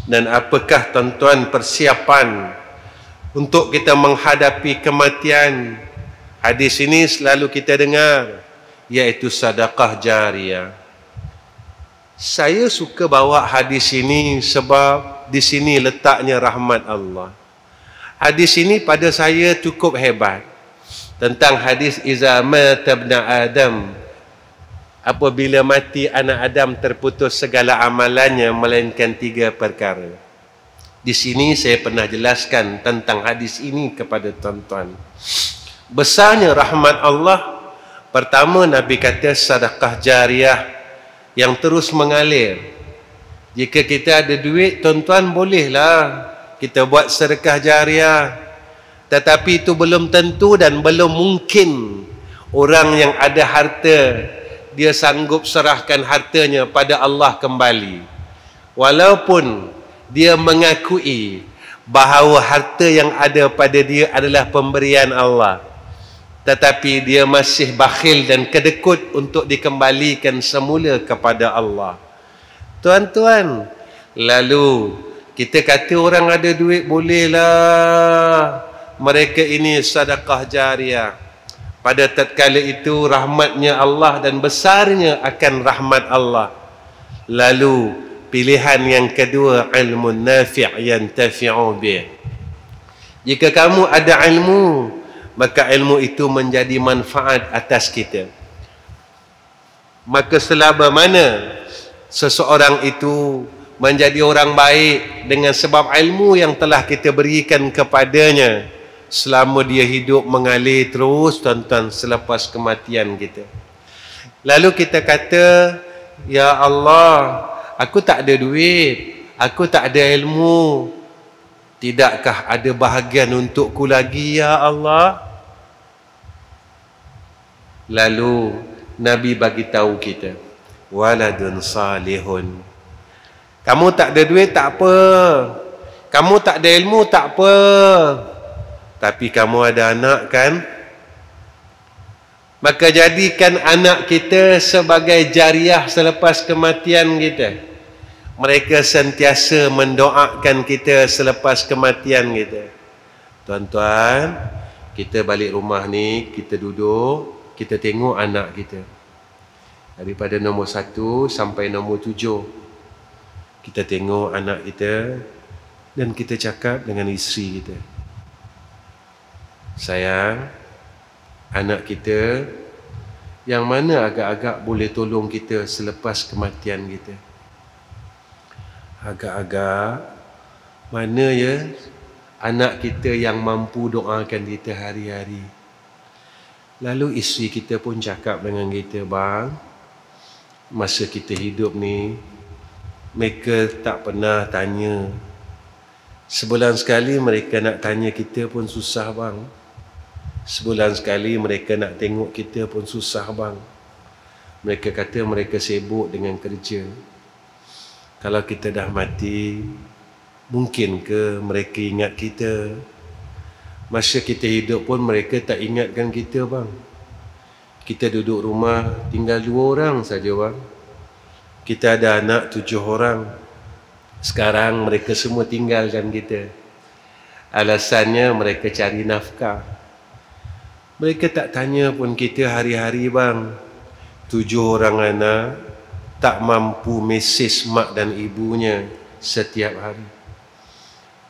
Dan apakah tuan-tuan persiapan untuk kita menghadapi kematian? Hadis ini selalu kita dengar, iaitu sedekah jariah. Saya suka bawa hadis ini sebab di sini letaknya rahmat Allah. Hadis ini pada saya cukup hebat. Tentang hadis iza mata ibna Adam, apabila mati anak Adam terputus segala amalannya melainkan 3 perkara. Di sini saya pernah jelaskan tentang hadis ini kepada tuan-tuan. Besarnya rahmat Allah. Pertama, Nabi kata sedekah jariah yang terus mengalir. Jika kita ada duit, tuan-tuan, bolehlah kita buat sedekah jariah. Tetapi itu belum tentu dan belum mungkin orang yang ada harta dia sanggup serahkan hartanya pada Allah kembali. Walaupun dia mengakui bahawa harta yang ada pada dia adalah pemberian Allah, tetapi dia masih bakhil dan kedekut untuk dikembalikan semula kepada Allah. Tuan-tuan, lalu kita kata orang ada duit bolehlah mereka ini sedekah jariah. Pada tatkala itu rahmatnya Allah dan besarnya akan rahmat Allah. Lalu pilihan yang kedua, ilmu nafi' yantafi'u bih. Jika kamu ada ilmu, maka ilmu itu menjadi manfaat atas kita. Maka selama mana seseorang itu menjadi orang baik dengan sebab ilmu yang telah kita berikan kepadanya, selama dia hidup mengalir terus tuan-tuan selepas kematian kita. Lalu kita kata, ya Allah, aku tak ada duit, aku tak ada ilmu, tidakkah ada bahagian untukku lagi ya Allah? Lalu Nabi bagi tahu kita, waladun salihun. Kamu tak ada duit tak apa, kamu tak ada ilmu tak apa, tapi kamu ada anak kan? Maka jadikan anak kita sebagai jariah selepas kematian kita. Mereka sentiasa mendoakan kita selepas kematian kita. Tuan-tuan, kita balik rumah ni, kita duduk, kita tengok anak kita. Daripada nombor 1 sampai nombor 7. Kita tengok anak kita dan kita cakap dengan isteri kita, sayang, anak kita yang mana agak-agak boleh tolong kita selepas kematian kita? Agak-agak mana ya anak kita yang mampu doakan kita hari-hari? Lalu isteri kita pun cakap dengan kita, bang, masa kita hidup ni mereka tak pernah tanya. Sebulan sekali mereka nak tanya kita pun susah bang. Sebulan sekali mereka nak tengok kita pun susah bang. Mereka kata mereka sibuk dengan kerja. Kalau kita dah mati, mungkin ke mereka ingat kita? Masa kita hidup pun mereka tak ingatkan kita bang. Kita duduk rumah tinggal 2 orang saja bang. Kita ada anak 7 orang. Sekarang mereka semua tinggalkan kita. Alasannya mereka cari nafkah. Mereka tak tanya pun kita hari-hari bang. 7 orang anak tak mampu mesej mak dan ibunya setiap hari.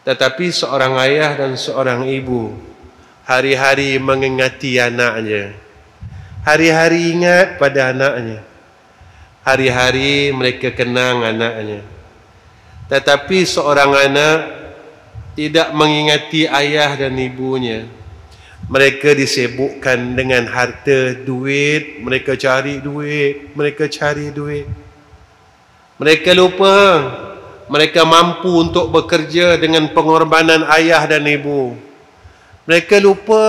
Tetapi seorang ayah dan seorang ibu hari-hari mengingati anaknya. Hari-hari ingat pada anaknya. Hari-hari mereka kenang anaknya. Tetapi seorang anak tidak mengingati ayah dan ibunya. Mereka disibukkan dengan harta, duit. Mereka cari duit. Mereka cari duit. Mereka lupa mereka mampu untuk bekerja dengan pengorbanan ayah dan ibu. Mereka lupa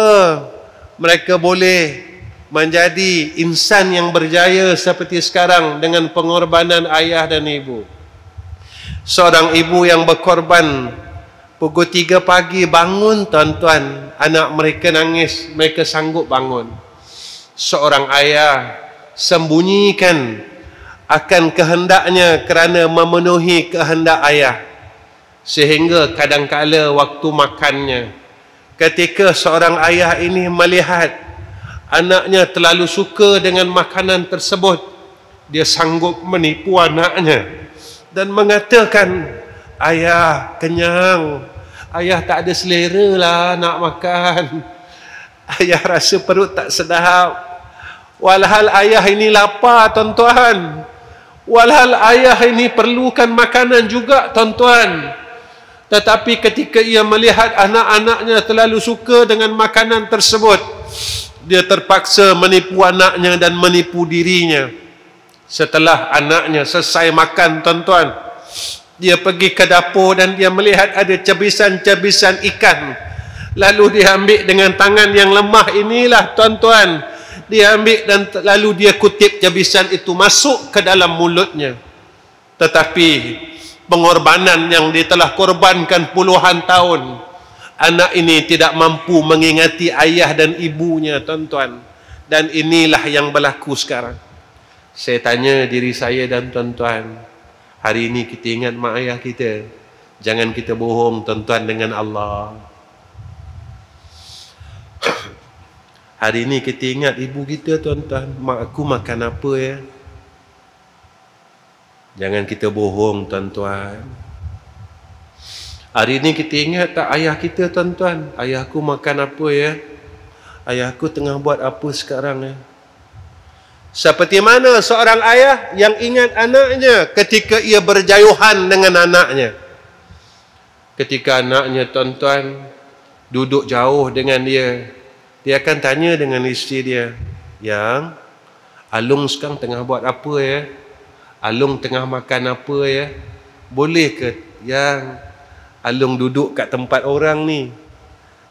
mereka boleh menjadi insan yang berjaya seperti sekarang dengan pengorbanan ayah dan ibu. Seorang ibu yang berkorban pukul 3 pagi bangun tuan-tuan, anak mereka nangis, mereka sanggup bangun. Seorang ayah sembunyikan akan kehendaknya kerana memenuhi kehendak ayah. Sehingga kadang-kala waktu makannya, ketika seorang ayah ini melihat anaknya terlalu suka dengan makanan tersebut, dia sanggup menipu anaknya dan mengatakan, ayah kenyang, ayah tak ada selera lah nak makan, ayah rasa perut tak sedap. Walhal ayah ini lapar tuan-tuan, walhal ayah ini perlukan makanan juga tuan-tuan. Tetapi ketika ia melihat anak-anaknya terlalu suka dengan makanan tersebut, dia terpaksa menipu anaknya dan menipu dirinya. Setelah anaknya selesai makan tuan-tuan, dia pergi ke dapur dan dia melihat ada cebisan-cebisan ikan. Lalu dia ambil dengan tangan yang lemah inilah tuan-tuan, dia ambil dan lalu dia kutip cebisan itu masuk ke dalam mulutnya. Tetapi pengorbanan yang dia telah korbankan puluhan tahun, anak ini tidak mampu mengingati ayah dan ibunya tuan-tuan. Dan inilah yang berlaku sekarang. Saya tanya diri saya dan tuan-tuan, hari ini kita ingat mak ayah kita? Jangan kita bohong tuan-tuan dengan Allah. Hari ini kita ingat ibu kita tuan-tuan, mak aku makan apa ya? Jangan kita bohong tuan-tuan. Hari ini kita ingat tak ayah kita tuan-tuan? Ayahku makan apa ya? Ayahku tengah buat apa sekarang ya? Seperti mana seorang ayah yang ingat anaknya ketika ia berjayuhan dengan anaknya. Ketika anaknya tuan-tuan duduk jauh dengan dia, dia akan tanya dengan isteri dia, yang Alung sekarang tengah buat apa ya? Alung tengah makan apa ya? Boleh ke yang Alung duduk kat tempat orang ni?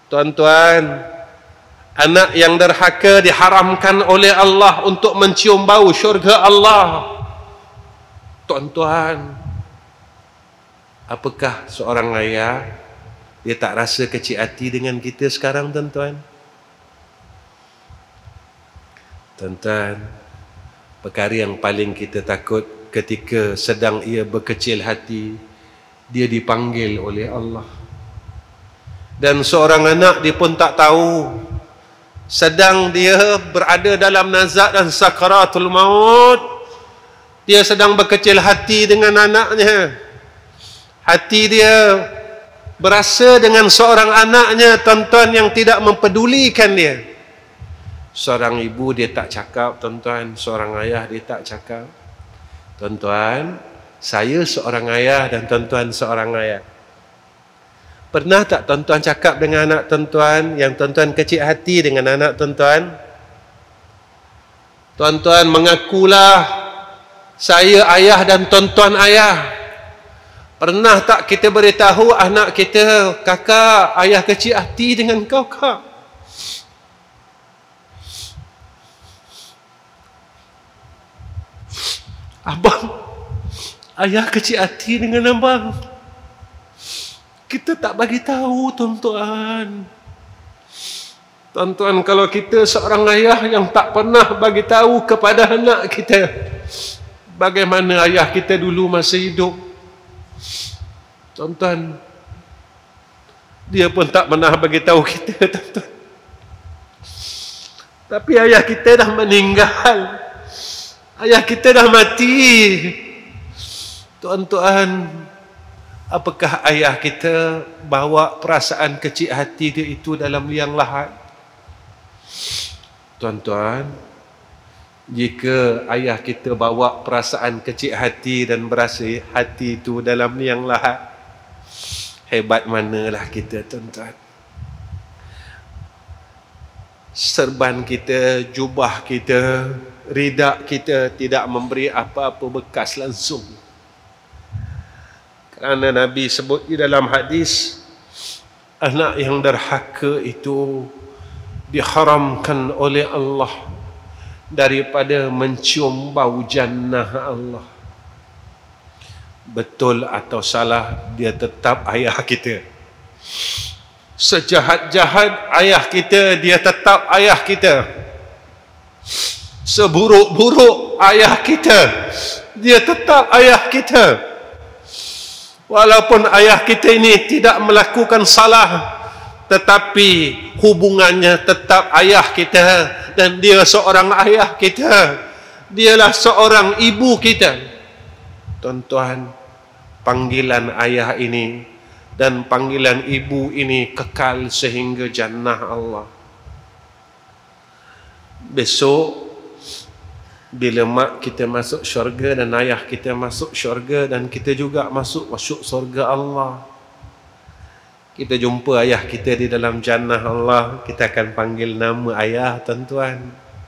Tuan-tuan, anak yang derhaka diharamkan oleh Allah untuk mencium bau syurga Allah. Tuan-tuan, apakah seorang ayah dia tak rasa kecil hati dengan kita sekarang tuan-tuan? Tuan-tuan, perkara yang paling kita takut ketika sedang ia berkecil hati, dia dipanggil oleh Allah. Dan seorang anak dia pun tak tahu, sedang dia berada dalam nazak dan sakaratul maut, dia sedang berkecil hati dengan anaknya. Hati dia berasa dengan seorang anaknya tuan-tuan yang tidak mempedulikan dia. Seorang ibu dia tak cakap tuan-tuan, seorang ayah dia tak cakap. Tuan-tuan, saya seorang ayah dan tuan-tuan seorang ayah. Pernah tak tuan-tuan cakap dengan anak tuan-tuan, yang tuan-tuan kecil hati dengan anak tuan-tuan? Tuan-tuan mengakulah, saya ayah dan tuan-tuan ayah. Pernah tak kita beritahu anak kita, kakak, ayah kecil hati dengan kau kak? Abang, ayah kecil hati dengan abang. Kita tak bagi tahu tuan-tuan. Tuan-tuan, kalau kita seorang ayah yang tak pernah bagi tahu kepada anak kita bagaimana ayah kita dulu masa hidup, tuan-tuan, dia pun tak pernah bagi tahu kita tuan-tuan. Tapi ayah kita dah meninggal, ayah kita dah mati. Tuan-tuan, apakah ayah kita bawa perasaan kecil hati dia itu dalam liang lahat? Tuan-tuan, jika ayah kita bawa perasaan kecil hati dan berasa hati itu dalam liang lahat, hebat manalah kita tuan-tuan. Serban kita, jubah kita, ridak kita tidak memberi apa-apa bekas langsung. Kerana Nabi sebut di dalam hadis, anak yang derhaka itu diharamkan oleh Allah daripada mencium bau jannah Allah. Betul atau salah, dia tetap ayah kita. Sejahat-jahat ayah kita, dia tetap ayah kita. Seburuk-buruk ayah kita, dia tetap ayah kita. Walaupun ayah kita ini tidak melakukan salah, tetapi hubungannya tetap ayah kita, dan dia seorang ayah kita. Dialah seorang ibu kita. Tuan-tuan, panggilan ayah ini dan panggilan ibu ini kekal sehingga jannah Allah. Besok bila mak kita masuk syurga dan ayah kita masuk syurga dan kita juga masuk syurga Allah, kita jumpa ayah kita di dalam jannah Allah, kita akan panggil nama ayah, tuan-tuan.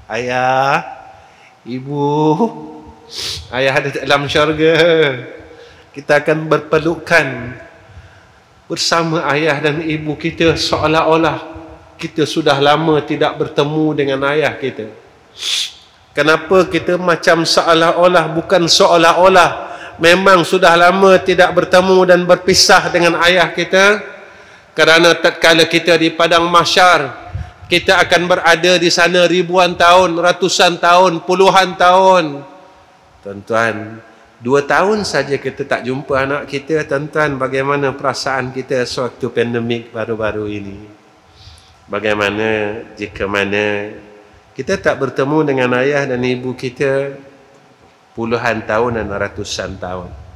Ayah, ibu, ayah ada dalam syurga. Kita akan berpelukan bersama ayah dan ibu kita, seolah-olah kita sudah lama tidak bertemu dengan ayah kita. Kenapa kita macam seolah-olah? Bukan seolah-olah, memang sudah lama tidak bertemu dan berpisah dengan ayah kita. Kerana tatkala kita di padang mahsyar, kita akan berada di sana ribuan tahun, ratusan tahun, puluhan tahun. Tuan-tuan, 2 tahun saja kita tak jumpa anak kita, tuan-tuan, bagaimana perasaan kita sewaktu pandemik baru-baru ini? Bagaimana jika mana kita tak bertemu dengan ayah dan ibu kita puluhan tahun dan ratusan tahun?